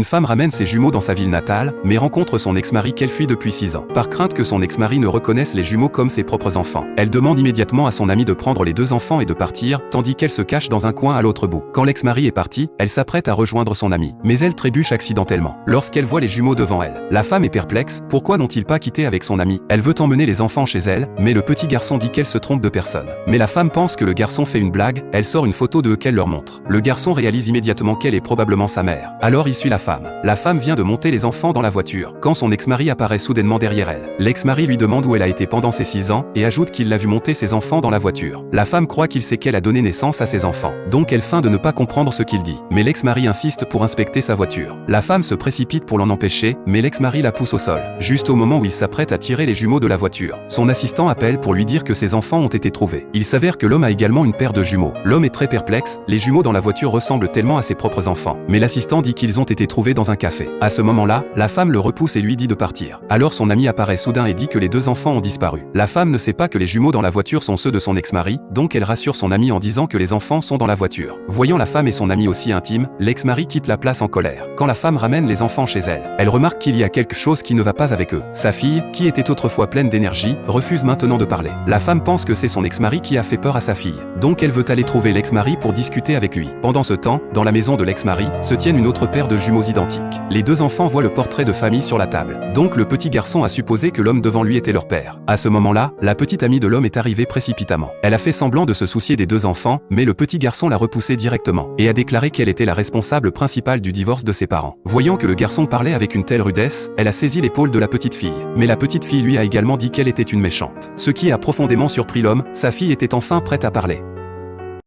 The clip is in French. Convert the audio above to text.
Une femme ramène ses jumeaux dans sa ville natale, mais rencontre son ex-mari qu'elle fuit depuis 6 ans. Par crainte que son ex-mari ne reconnaisse les jumeaux comme ses propres enfants, elle demande immédiatement à son ami de prendre les 2 enfants et de partir, tandis qu'elle se cache dans un coin à l'autre bout. Quand l'ex-mari est parti, elle s'apprête à rejoindre son ami, mais elle trébuche accidentellement lorsqu'elle voit les jumeaux devant elle. La femme est perplexe, pourquoi n'ont-ils pas quitté avec son ami? Elle veut emmener les enfants chez elle, mais le petit garçon dit qu'elle se trompe de personne. Mais la femme pense que le garçon fait une blague, elle sort une photo de eux qu'elle leur montre. Le garçon réalise immédiatement qu'elle est probablement sa mère. Alors il suit la femme. La femme vient de monter les enfants dans la voiture, quand son ex-mari apparaît soudainement derrière elle. L'ex-mari lui demande où elle a été pendant ses 6 ans, et ajoute qu'il l'a vu monter ses enfants dans la voiture. La femme croit qu'il sait qu'elle a donné naissance à ses enfants, donc elle feint de ne pas comprendre ce qu'il dit. Mais l'ex-mari insiste pour inspecter sa voiture. La femme se précipite pour l'en empêcher, mais l'ex-mari la pousse au sol, juste au moment où il s'apprête à tirer les jumeaux de la voiture. Son assistant appelle pour lui dire que ses enfants ont été trouvés. Il s'avère que l'homme a également une paire de jumeaux. L'homme est très perplexe, les jumeaux dans la voiture ressemblent tellement à ses propres enfants. Mais l'assistant dit qu'ils ont été trouvés dans un café. À ce moment-là, la femme le repousse et lui dit de partir. Alors son ami apparaît soudain et dit que les 2 enfants ont disparu. La femme ne sait pas que les jumeaux dans la voiture sont ceux de son ex-mari, donc elle rassure son ami en disant que les enfants sont dans la voiture. Voyant la femme et son ami aussi intimes, l'ex-mari quitte la place en colère. Quand la femme ramène les enfants chez elle, elle remarque qu'il y a quelque chose qui ne va pas avec eux. Sa fille, qui était autrefois pleine d'énergie, refuse maintenant de parler. La femme pense que c'est son ex-mari qui a fait peur à sa fille, donc elle veut aller trouver l'ex-mari pour discuter avec lui. Pendant ce temps, dans la maison de l'ex-mari, se tiennent une autre paire de jumeaux identiques. Les 2 enfants voient le portrait de famille sur la table, donc le petit garçon a supposé que l'homme devant lui était leur père. À ce moment-là, la petite amie de l'homme est arrivée précipitamment. Elle a fait semblant de se soucier des 2 enfants, mais le petit garçon l'a repoussée directement, et a déclaré qu'elle était la responsable principale du divorce de ses parents. Voyant que le garçon parlait avec une telle rudesse, elle a saisi l'épaule de la petite fille. Mais la petite fille lui a également dit qu'elle était une méchante. Ce qui a profondément surpris l'homme, sa fille était enfin prête à parler.